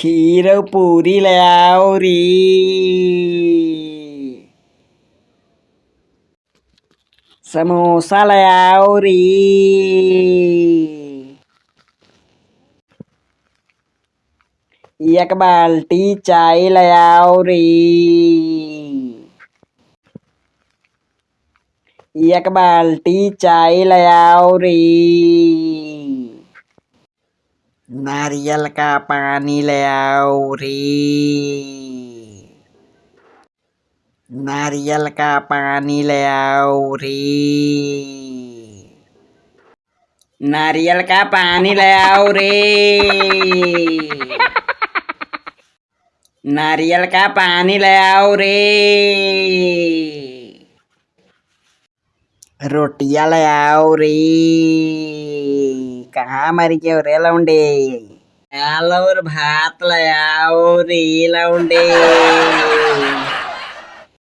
खीर और पूरी ले आओ री। समोसा ले आओ री। एक बाल्टी चाय ले आओ री। एक बाल्टी चाय ले आओ री। नारियल का पानी ले आओ रे। नारियल का पानी ले आओ रे। नारियल का पानी ले आओ रे। नारियल का पानी ले आओ रे। रोटियां ले आओ रे। कहाँ मर गए रे लौंडे? आलो और भात ले आओ रे लौंडे।